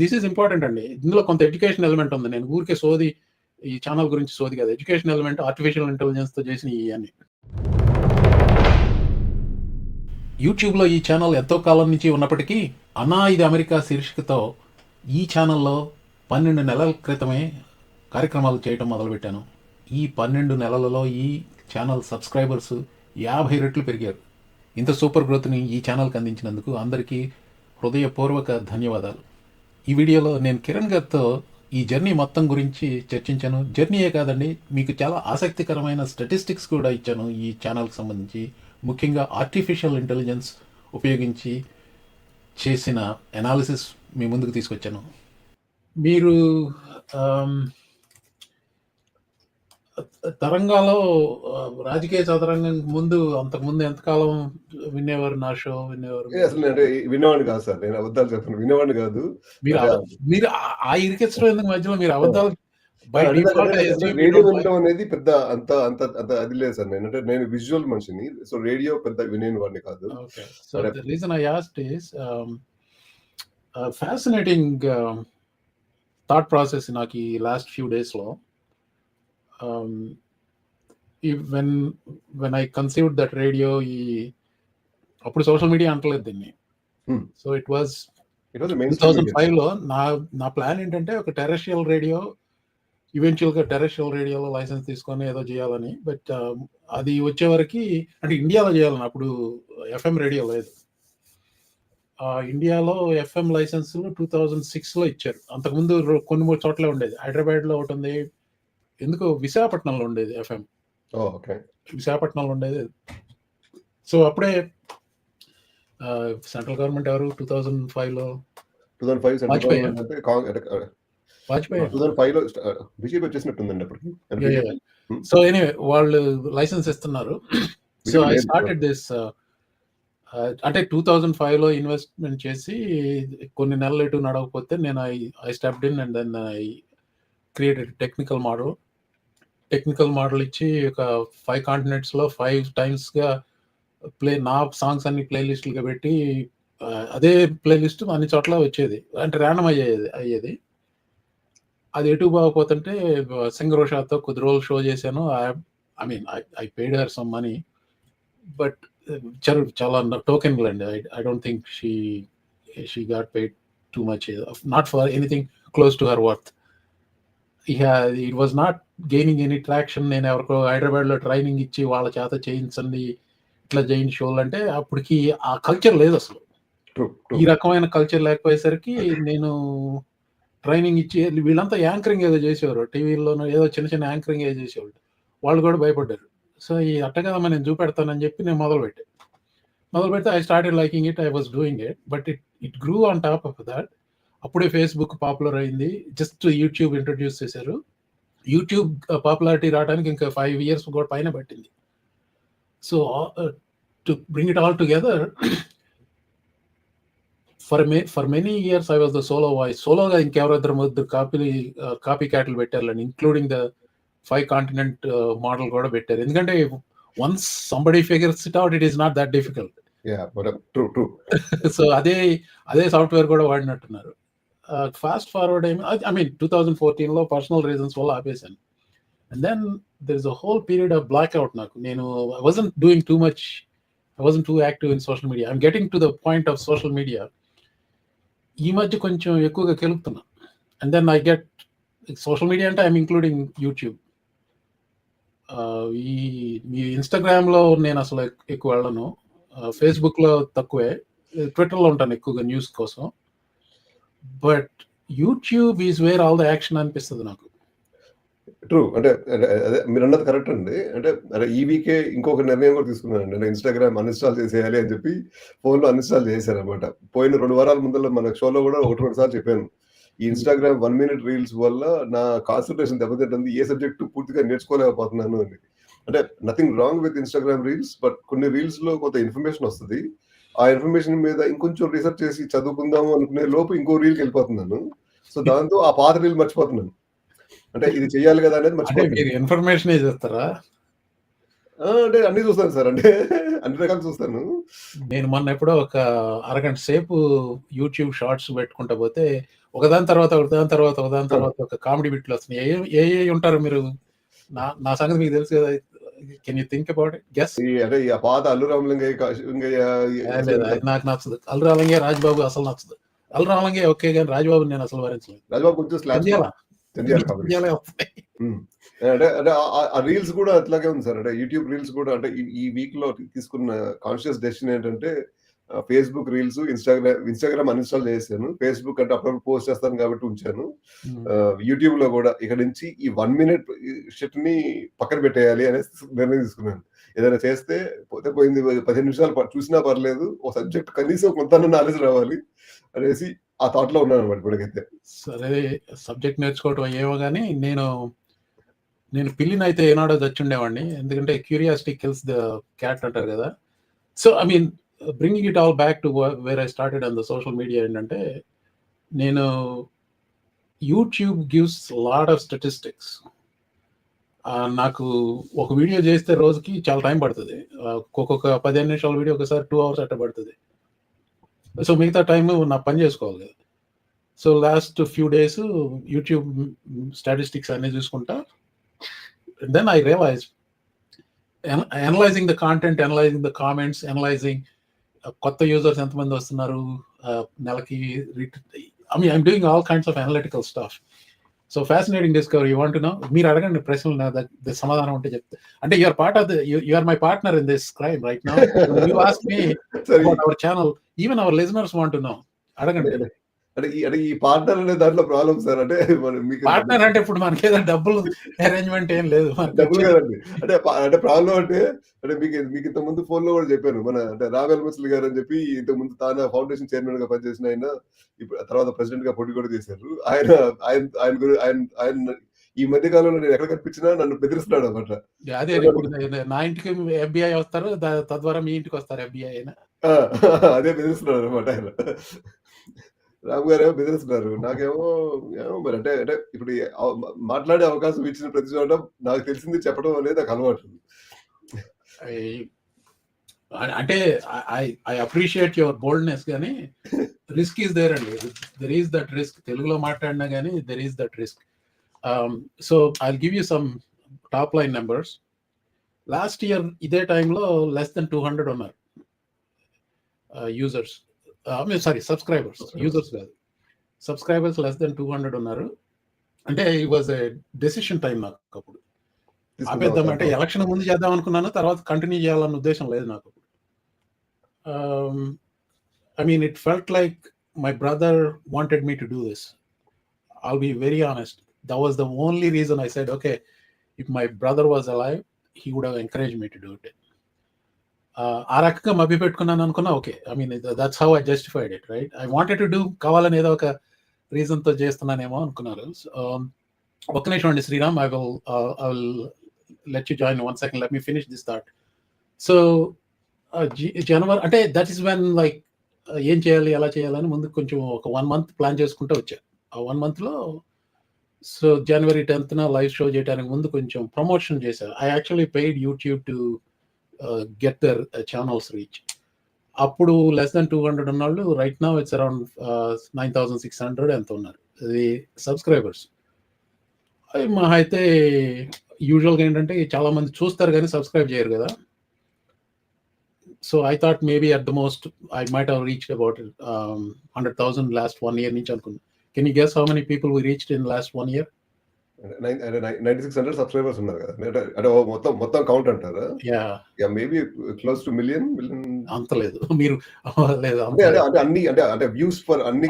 This is important అండి. ఇందులో కొంత ఎడ్యుకేషన్ ఎలిమెంట్ ఉంది. నేను ఊరికే సోది ఈ ఛానల్ గురించి సోది కాదు. ఎడ్యుకేషన్ ఎలిమెంట్ ఆర్టిఫిషియల్ ఇంటెలిజెన్స్‌తో చేసినయి ఇయన్నీ. యూట్యూబ్‌లో ఈ ఛానల్ ఎంతో కాలం నుంచి ఉన్నప్పటికీ, అన్నా ఇది అమెరికా శీర్షికతో ఈ ఛానల్‌లో 12 నెలల క్రితమే కార్యక్రమాలు చేయటం మొదలుపెట్టాను. ఈ 12 నెలలలో ఈ ఛానల్ సబ్స్క్రైబర్స్ 50 రెట్లు పెరిగారు. ఇంత సూపర్ గ్రోత్‌ని ఈ ఛానల్‌కి అందించినందుకు అందరికీ హృదయపూర్వక ధన్యవాదాలు. ఈ వీడియోలో నేను కిరణ్ గారితో ఈ జర్నీ మొత్తం గురించి చర్చించాను. జర్నీయే కాదండి, మీకు చాలా ఆసక్తికరమైన స్టాటిస్టిక్స్ కూడా ఇచ్చాను ఈ ఛానల్కి సంబంధించి. ముఖ్యంగా ఆర్టిఫిషియల్ ఇంటెలిజెన్స్ ఉపయోగించి చేసిన అనాలిసిస్ మీ ముందుకు తీసుకొచ్చాను. మీరు తరంగాలో రాజకీయ చదరంగం ముందు అంతకుముందు ఎంతకాలం వినేవారు? నా షో వినేవారు? అసలు అంటే వినేవాడిని కాదు సార్, నేను అబద్ధాలు చెప్పను, వినేవాడిని కాదు. మీరు ఆ ఇరికెచ్చడం ఎందుకు మధ్యలో? మీరు అబద్ధాలు రేడియో వినడం అనేది పెద్ద అంత అంత అంత అది లేదు సార్. నేను విజువల్ మనిషిని, సో రేడియో పెద్ద వినేని వాడిని కాదు. So the reason I asked is fascinating thought process నాకు ఈ లాస్ట్ ఫ్యూ డేస్ లో. when I conceived that radio, అప్పుడు సోషల్ మీడియా అంటలేదు దీన్ని. సో ఇట్ వాజ్ 2005 లో నా ప్లాన్ ఏంటంటే ఒక టెరెస్ట్రియల్ రేడియో, ఈవెన్చువల్ గా టెరెస్ట్రియల్ రేడియోలో లైసెన్స్ తీసుకొని ఏదో చేయాలని. బట్ అది వచ్చే వరకు అంటే ఇండియాలో చేయాలని, అప్పుడు ఎఫ్ఎం రేడియో లేదు. ఇండియాలో ఎఫ్ఎం లైసెన్స్ 2006 లో ఇచ్చారు. అంతకుముందు కొన్ని 3 చోట్ల ఉండేది. హైదరాబాద్ లో ఒకటి ఉంది, ఎందుకు విశాఖపట్నంలో ఉండేది ఎఫ్ఎం. విశాఖపట్నంలో ఉండేది. సో అప్పుడే సెంట్రల్ గవర్నమెంట్ ఎవరు 2005 లో వాజ్పేయి సో ఎనీవే వాళ్ళు లైసెన్స్ ఇస్తున్నారు. So I started this. అంటే 2005 లో ఇన్వెస్ట్మెంట్ చేసి కొన్ని నెలలు ఎటు నడవకపోతే నేను I stepped in and then I created technical model ఇచ్చి ఒక 5 కాంటినెంట్స్ లో 5 times గా నా సాంగ్స్ అన్ని ప్లేలిస్టులుగా పెట్టి అదే ప్లేలిస్ట్ అన్ని చోట్ల వచ్చేది. అంటే ర్యాండమ్ అయ్యేది. అది ఎటు బాగపోతుంటే సింగరోషాతో కొద్ది రోజులు షో చేశాను. I paid her some money, but చాలా టోకెన్లు అండి. I don't think she got paid too much, not for anything close to her worth. It was not gaining any traction. నేను ఎవరికో హైదరాబాద్లో ట్రైనింగ్ ఇచ్చి వాళ్ళ చేత చేయించండి, ఇట్లా చేయండి షోలు అంటే అప్పటికి ఆ కల్చర్ లేదు అసలు. ఈ రకమైన కల్చర్ లేకపోయేసరికి నేను ట్రైనింగ్ ఇచ్చి వీళ్ళంతా యాంకరింగ్ ఏదో చేసేవారు, టీవీలోనూ ఏదో చిన్న చిన్న యాంకరింగ్ ఏదో చేసేవాళ్ళు. వాళ్ళు కూడా భయపడ్డారు. సో ఈ అట్టగదమ్మా నేను చూపెడతానని చెప్పి నేను మొదలు పెడితే I started liking it, I was doing it, but it గ్రూ on top of that. అప్పుడే ఫేస్బుక్ పాపులర్ అయింది, జస్ట్ యూట్యూబ్ ఇంట్రడ్యూస్ చేశారు. యూట్యూబ్ పాపులారిటీ రావడానికి ఇంకా 5 years కూడా పైన పట్టింది. So to bring it all together, for many years I was the solo voice. సోలోగా ఇంకెవరిద్దరు copy క్యాట్లు పెట్టారు, ఇంక్లూడింగ్ ద 5 continent మోడల్ కూడా పెట్టారు. ఎందుకంటే once somebody figures it out, it is not that difficult. So అదే software కూడా వాడినట్టున్నారు. Fast forward 2014 లో personal reasons వల్ల ఆపేశాను. And then there is a whole period of black out నాకు. నేను I wasn't doing too much, I wasn't too active in social media. I'm getting to the point of social media ఈ మధ్య కొంచెం ఎక్కువగా కెలుపుతున్నా. And then I get social media అంటే I'm including YouTube. మీ ఇన్స్టాగ్రామ్లో నేను అసలు ఎక్కువ వెళ్ళను, ఫేస్బుక్లో తక్కువే, ట్విట్టర్లో ఉంటాను ఎక్కువగా న్యూస్ కోసం. But YouTube is where all the action అనిపిస్తుంది నాకు. ట్రూ. అంటే అదే మీరు అన్నది కరెక్ట్ అండి. అంటే ఈ వీకే ఇంకొక నిర్ణయం కూడా తీసుకున్నానండి. నేను ఇన్స్టాగ్రామ్ అన్ఇన్స్టాల్ చేసేయాలి అని చెప్పి ఫోన్లో అన్ఇన్స్టాల్ చేశాను అనమాట. పోయిన 2 వారాల ముందర మన షోలో కూడా 1-2 సార్లు చెప్పాను, ఈ ఇన్స్టాగ్రామ్ 1 minute రీల్స్ వల్ల నా కాన్సన్ట్రేషన్ దెబ్బతింటుంది, ఏ సబ్జెక్టు పూర్తిగా నేర్చుకోలేకపోతున్నాను అని. అంటే nothing wrong with Instagram reels, but కొన్ని రీల్స్ లో కొంత ఇన్ఫర్మేషన్ వస్తుంది. ఆ ఇన్ఫర్మేషన్ మీద ఇంకొంచెం రీసెర్చ్ చేసి చదువుకుందాము అనుకునే లోపు ఇంకో రీల్కి వెళ్ళిపోతున్నాను. సో దాంతో ఆ పాత రీల్ మర్చిపోతున్నాను. అంటే ఇది చెయ్యాలి కదా అనేది మర్చిపోతున్నాను. ఇన్ఫర్మేషన్ చేస్తారా? అంటే అన్ని చూస్తాను సార్, అంటే అన్ని రకాలు చూస్తాను. నేను మొన్న ఎప్పుడో ఒక అరగంట సేపు యూట్యూబ్ షార్ట్స్ పెట్టుకుంటా పోతే ఒకదాని తర్వాత ఒక కామెడీ బిట్లు వస్తున్నాయి. ఏ ఉంటారు మీరు? నా సంగతి మీకు తెలుసు కదా! Can you think about it? Guess. అంటే ఈ పాత అల్లు రామలింగయ్య లేదు, అది నాకు నచ్చదు. అల్లు రామలింగయ్య, రాజ్‌బాబు అసలు నచ్చదు. అల్లు రామలింగయ్య ఓకే గాని రాజ్‌బాబుని నేను అసలు భరించలేను. రాజ్‌బాబు కొంచెం స్లాబ్స్ జంధ్యాల కామెడీ. జంధ్యాలే వస్తాయి. అంటే ఆ రీల్స్ కూడా అట్లాగే ఉంది సార్. అంటే యూట్యూబ్ రీల్స్ కూడా అంటే ఈ వీక్‌లో తీసుకున్న కాన్షియస్ డెసిషన్ ఏంటంటే ఫేస్‌బుక్ రీల్స్, ఇన్‌స్టాగ్రామ్ అన్‌ఇన్‌స్టాల్ చేసేసాను. ఫేస్‌బుక్ అంటే అప్పుడప్పుడు పోస్ట్ చేస్తాను కాబట్టి ఉంచాను. యూట్యూబ్‌లో కూడా ఇక నుంచి ఈ 1 మినిట్ షిట్‌ని పక్కన పెట్టేయాలి అనేసి నిర్ణయం తీసుకున్నాను. ఏదైనా చేస్తే పోతే పోయింది 15 నిమిషాలు చూసినా పర్లేదు. ఒక సబ్జెక్ట్ కనీసం కొంత నాలెడ్జ్ రావాలి అనేసి ఆ థాట్‌లో ఉన్నానన్నమాట ఇప్పటికైతే. సరే, సబ్జెక్ట్ నేర్చుకోవటం ఏమో గాని నేను పిల్లినైతే ఏనాడో చచ్చుండేవాడిని. ఎందుకంటే క్యూరియాసిటీ కిల్స్ ద క్యాట్ అంటారు కదా! So I mean bringing it all back to where I started on the social media ఏంటంటే, నేను YouTube gives lot of statistics. నాకు ఒక వీడియో చేస్తే రోజుకి చాలా టైం పడుతుంది. ఒక్కొక్క 15 నిమిషాల వీడియో ఒకసారి 2 అవర్స్ అట్లా పడుతుంది. సో మిగతా టైం నా పని చేసుకోవాలి కదా! So last few days YouTube statistics అన్ని చూసుకుంటా, then I realise analysing the content, analysing the comments, analysing కొత్త యూజర్స్ ఎంతమంది వస్తున్నారు నెలకి. I mean I'm doing all kinds of analytical stuff. So fascinating discovery. You want to know? మీరు అడగండి ప్రశ్నలు, సమాధానం ఉంటే చెప్తే. అంటే you're part of you are my partner in this crime right now. You ask me about our channel. Even hour listeners want to no. అడగండి. అంటే ఈ పార్ట్నర్ అనే దాంట్లో ప్రాబ్లం సార్. అంటే మీకు పార్ట్నర్ అంటే ఇప్పుడు మనకి ఏదో డబ్బులు అరేంజ్మెంట్ ఏం లేదు. డబ్బులు కదండి. అంటే ప్రాబ్లం అంటే మీకు ఇంతకు ముందు ఫోన్‌లో కూడా చెప్పాను. అంటే రామ్ ఎల్‌ముసలి గారు అని చెప్పి ఇంతకు ముందు తానా ఫౌండేషన్ చైర్మన్ గా పనిచేసిన ఆయన ఇప్పుడు తర్వాత ప్రెసిడెంట్ గా పోటీ కూడా చేశారు. ఆయన ఈ మధ్య కాలంలో నేను ఎక్కడ కనిపించినా నన్ను బెదిరిస్తున్నాడు అన్నమాట. అదే ఇప్పుడు నా ఇంటికి FBI వస్తారు, తద్వారా మీ ఇంటికి వస్తారు FBI అయినా. అదే బెదిరిస్తున్నాడు అన్నమాట ఆయన. రామ్ గారు ఏమో బెదిరిస్తున్నారు. నాకేమో ఏమో మరి అంటే ఇప్పుడు మాట్లాడే అవకాశం ఇచ్చిన ప్రతి చోట నాకు తెలిసింది చెప్పడం అనేది నాకు అలవాటు. అంటే ఐ అప్రిషియేట్ యువర్ బోల్డ్నెస్ గానీ రిస్క్ ఈస్ దేర్ అండి. There is that risk. తెలుగులో మాట్లాడినా గానీ there is that risk. So I'll give you some top line numbers. Last year ఇదే టైంలో లెస్ దెన్ 200 ఉన్నారు యూజర్స్. Sorry, subscribers. యూజర్స్ కాదు, subscribers less than 200 ఉన్నారు. అంటే it was a decision time నాకు. అప్పుడు ఆపేద్దాం అంటే ఎలక్షన్ ముందు చేద్దాం అనుకున్నాను, తర్వాత కంటిన్యూ చేయాలన్న ఉద్దేశం లేదు నాకు. I mean it felt like my brother wanted me to do this. I'll be very honest. That was the only reason I said, okay, if my brother was alive, he would have encouraged me to do it. ఆ రకంగా మభ్య పెట్టుకున్నాను అనుకున్నా. Okay, I mean that's how I justified it, right? I wanted to do, కావాలని ఏదో ఒక రీజన్తో చేస్తున్నానేమో అనుకున్నారు. ఒక్క నిమిషం అండి Sriram, I will let you join 1 second. Let me finish this thought. So జనవరి అంటే దట్ ఈస్ వెన్ లైక్ ఏం చేయాలి, ఎలా చేయాలని ముందు కొంచెం ఒక 1 month ప్లాన్ చేసుకుంటూ వచ్చా. ఆ 1 monthలో సో January 10th లైవ్ షో చేయడానికి ముందు కొంచెం ప్రమోషన్ చేశారు. I actually paid YouTube to get their channels reach. అప్పుడు లెస్ దెన్ 200 ఉన్నవాళ్ళు రైట్ నౌ ఇట్స్ అరౌండ్ 9,600 ఎంత ఉన్నారు అది సబ్స్క్రైబర్స్. మా అయితే యూజువల్గా ఏంటంటే చాలా మంది చూస్తారు కానీ సబ్స్క్రైబ్ చేయరు కదా. So I thought maybe at the most I might have reached about 100,000 last 1 year నుంచి అనుకున్నా. Can you guess how many people we reached in last 1 year? 9600 subscribers ఉన్నారు కదా. అంటే మొత్తం కౌంట్ అంటారా? Yeah maybe close to million. అంత లేదు మీరు లేదు అంటే వ్యూస్ ఫర్ అన్ని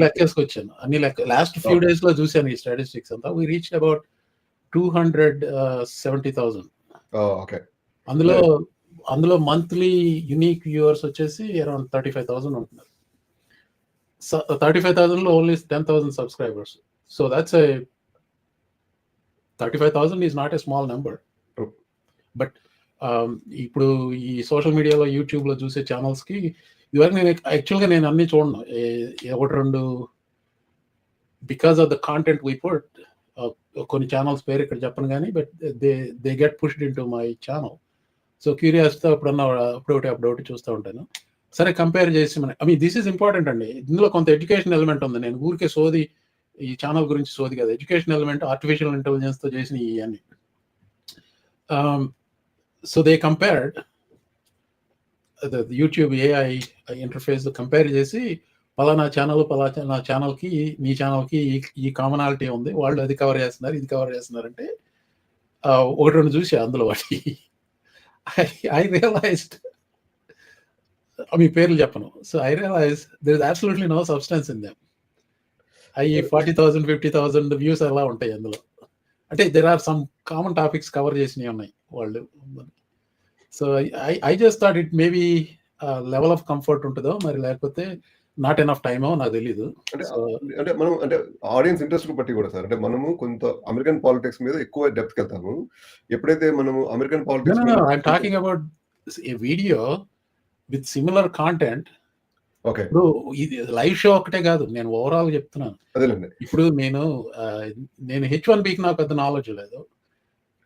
లెక్కేసుకొచ్చాను. అన్ని లెక్క లాస్ట్ ఫ్యూ డేస్ లో చూసాను ఈ స్టాటిస్టిక్స్ అంతా. We reached about 270,000. ఓకే. అందులో మంత్లీ యూనిక్ వ్యూవర్స్ వచ్చేసి అరౌండ్ 35,000 ఉంటున్నారు. 35,000లో only 10,000 subscribers. So that's 35,000 is not a small number. But ఇప్పుడు ఈ సోషల్ మీడియాలో యూట్యూబ్లో చూసే ఛానల్స్కి ఇదివరకు నేను అన్ని చూడను. ఒకటి రెండు because of the content we put. కొన్ని ఛానల్స్ పేరు ఇక్కడ చెప్పను కానీ but they get pushed into my channel. So క్యూరియాసిటీతో అప్పుడొకటి చూస్తూ ఉంటాను. సరే కంపేర్ చేసి దిస్ ఈజ్ ఇంపార్టెంట్ అండి. ఇందులో కొంత ఎడ్యుకేషన్ ఎలిమెంట్ ఉంది. నేను ఊరికే సోది ఈ ఛానల్ గురించి సోది కదా, ఎడ్యుకేషన్ ఎలిమెంట్ ఆర్టిఫిషియల్ ఇంటెలిజెన్స్తో చేసిన ఇవన్నీ. So they compared YouTube AI interface compare చేసి పలానా ఛానల్కి మీ ఛానల్కి ఈ కామనాలిటీ ఉంది, వాళ్ళు అది కవర్ చేస్తున్నారు, ఇది కవర్ చేస్తున్నారంటే ఒకటి రెండు చూసి అందులో వాటి ఐ రియలైజ్డ్, మీ పేర్లు చెప్పను. So I realise there is absolutely no substance in them. అవి 40,000 50,000 వ్యూస్ అలా ఉంటాయి అందులో. అంటే there are some common topics cover చేసినవి ఉన్నాయి వాళ్ళు. So I just thought it maybe level of comfort ఉంటుందో మరి, లేకపోతే నాట్ ఎనఫ్ టైమో నాకు తెలీదు. అంటే మనం అంటే ఆడియన్స్ ఇంట్రెస్ట్ బట్టి కూడా సార్, అంటే మనము కొంత అమెరికన్ పాలిటిక్స్ మీద ఎక్కువ డెప్త్ వెళ్తాము. ఎప్పుడైతే మనము American politics I'm talking about a video with similar content. Okay, ఇప్పుడు ఇది లైవ్ షో ఒకటే కాదు, నేను ఓవరాల్ చెప్తున్నాను. అదేలేండి. ఇప్పుడు నేను H1Bకి నాకు పెద్ద నాలెడ్జ్ లేదు,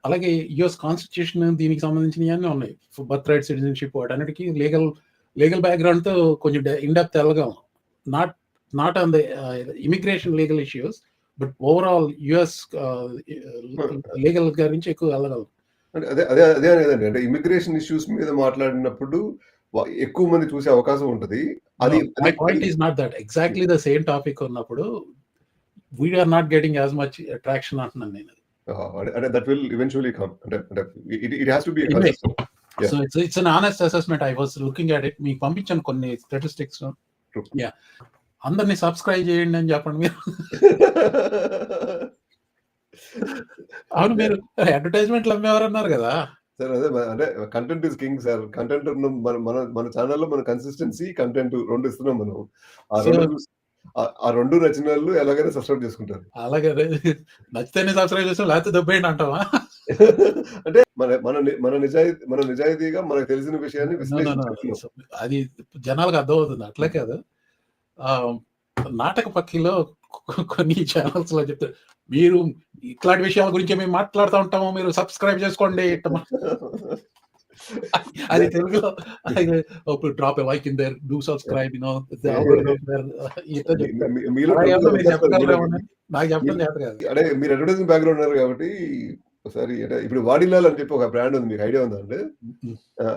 అలాగే యుఎస్ కాన్స్టిట్యూషన్ దీనికి సంబంధించినవి అన్నీ ఉన్నాయి, బర్త్ రైట్, సిటిజన్షిప్, వాటన్నిటికీ లీగల్ బ్యాక్గ్రౌండ్తో కొంచెం ఇన్డెప్త్ వెళ్ళగలం. Not on the immigration legal issues, but overall US legal గురించి ఎక్కువ వెళ్ళగలం. అదే అదే అదే అనేదండి, అంటే ఇమిగ్రేషన్ ఇష్యూస్ మీద మాట్లాడినప్పుడు ఎక్కువ మంది చూసే అవకాశం ఉంటుంది. అది my point is not that, exactly the same topic ఉన్నప్పుడు we're not getting as much attraction అంటున్నాను నేను. అంటే దట్ విల్ ఈవెన్చువల్లీ కమ్, అంటే it has to be consistent. So it's an honest assessment. I was looking at it. మీకు పంపించాను కొన్ని statistics. Yeah, అందరినీ subscribe చేయండి అని చెప్పండి మీరు. అవును, మీరు అడ్వర్టైజ్మెంట్లు అమ్మేవారన్నారు కదా సార్. అదే అంటే content is king sir. Content మన ఛానల్లో మన కన్సిస్టెన్సీ, కంటెంట్ రెండు ఇస్తున్నాం మనం. ఆ రెండు నచ్చిన వాళ్ళు ఎలాగైనా సబ్స్క్రైబ్ చేసుకుంటారు. అలాగే నచ్చితేనే సబ్స్క్రైబ్ చేస్తాం, లేకపోతే దొబ్బేయండి అంటావా? అంటే మన నిజాయితీగా మనకు తెలిసిన విషయాన్ని అది జనాలకు అర్థమవుతుంది. అట్లే కాదు, నాటక పక్కిలో కొన్ని ఛానల్స్ లో చెప్తారు, మీరు ఇట్లాంటి విషయాల గురించి మేము మాట్లాడుతూ ఉంటాము, మీరు సబ్స్క్రైబ్ చేసుకోండి. అది తెలుగులో drop like in there, do subscribe, నాకు చెప్పడం చేత కాదు. అంటే మీరు అడ్వర్టైజింగ్ బ్యాక్గ్రౌండ్ ఉన్నారు కాబట్టి ఒకసారి, అంటే ఇప్పుడు వాడిలాల్ అని చెప్పి ఒక బ్రాండ్ ఉంది, మీకు ఐడియా ఉందా అండి?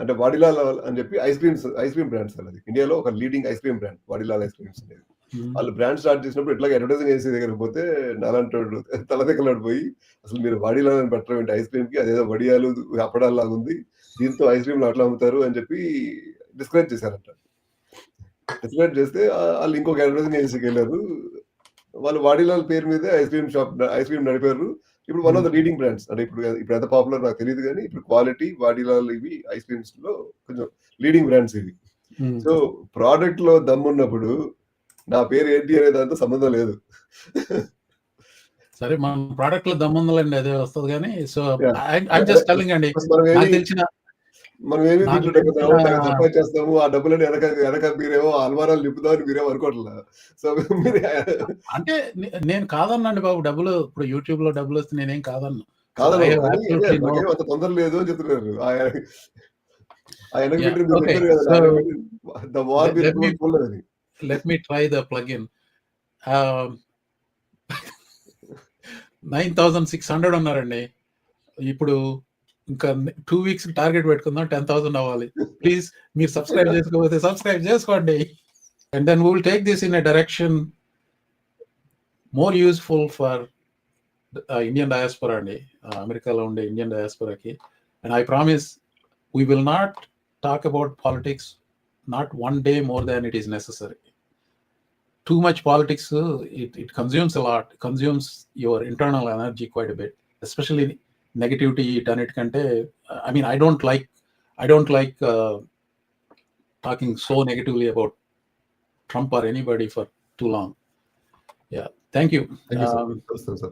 అంటే వాడిలాల్ అని చెప్పి ఐస్ క్రీమ్ బ్రాండ్ సార్. అది ఇండియాలో ఒక leading ice cream brand, Vadilal ice creams అనేది. వాళ్ళు బ్రాండ్ స్టార్ట్ చేసినప్పుడు ఇట్లా అడ్వర్టైజింగ్ చేసే దగ్గర పోతే నాలంటోడు తలదెక్కలాడు పోయి, అసలు మీరు వాడిలాల్ అని పెట్టడం ఏంటి ఐస్ క్రీమ్ కి, అదేదో వడియాలు అప్పడాలు లాగా ఉంది, దీంతో ఐస్ క్రీమ్ అట్లా అమ్ముతారు అని చెప్పి డిస్కరేజ్ చేశారంట. డిస్కరేజ్ చేస్తే వాళ్ళు ఇంకొక అడ్వర్టైజింగ్ ఏజెన్సీకి వెళ్ళారు. వాళ్ళు వాడిలాల్ పేరు మీద ఐస్ క్రీమ్ నడిపారు. ఇప్పుడు one of the leading brands. అంటే ఇప్పుడు ఎంత పాపులర్ నాకు తెలియదు, కానీ ఇప్పుడు క్వాలిటీ, వాడిలాల్, ఇవి ఐస్ క్రీమ్స్ లో కొంచెం లీడింగ్ బ్రాండ్స్ ఇవి. సో ప్రోడక్ట్ లో దమ్మున్నప్పుడు నా పేరు ఏంటి అనే దాంతో సంబంధం లేదు. సరే, మన ప్రోడక్ట్ లో దమ్ముందండి, అదే వస్తుంది కానీ. సో ఐ జస్ట్ టెల్లింగ్ అండి, నాకు తెలిసిన మనం ఏమి సంపాదించేస్తాము, ఆ డబ్బులని వెనక మీరేమో అల్మారాలు నింపుతామని మీరేమో అనుకోవట్లా. సో అంటే నేను కాదన్నాండి బాబు, డబ్బులు ఇప్పుడు యూట్యూబ్ లో డబ్బులు వస్తే నేనేం కాదన్నా. అంత తొందర లేదు అని చెప్తున్నారు. Let me try the plugin. 9,600 ఉన్నారండి. ఇప్పుడు ఇంకా 2 weeks టార్గెట్ పెట్టుకుందాం, 10,000 అవ్వాలి. ప్లీజ్ మీరు సబ్స్క్రైబ్ చేసుకోకపోతే సబ్స్క్రైబ్ చేసుకోండి. And then we will take this in a direction more useful for Indian diaspora అండి, అమెరికాలో ఉండే ఇండియన్ డయాస్పోరాకి. And I promise we will not talk about politics, not one day more than it is necessary. Too much politics, it consumes a lot, consumes your internal energy quite a bit, especially negativity. It kante, I mean, I don't like talking so negatively about Trump or anybody for too long. Yeah, thank you. Thank you, sir.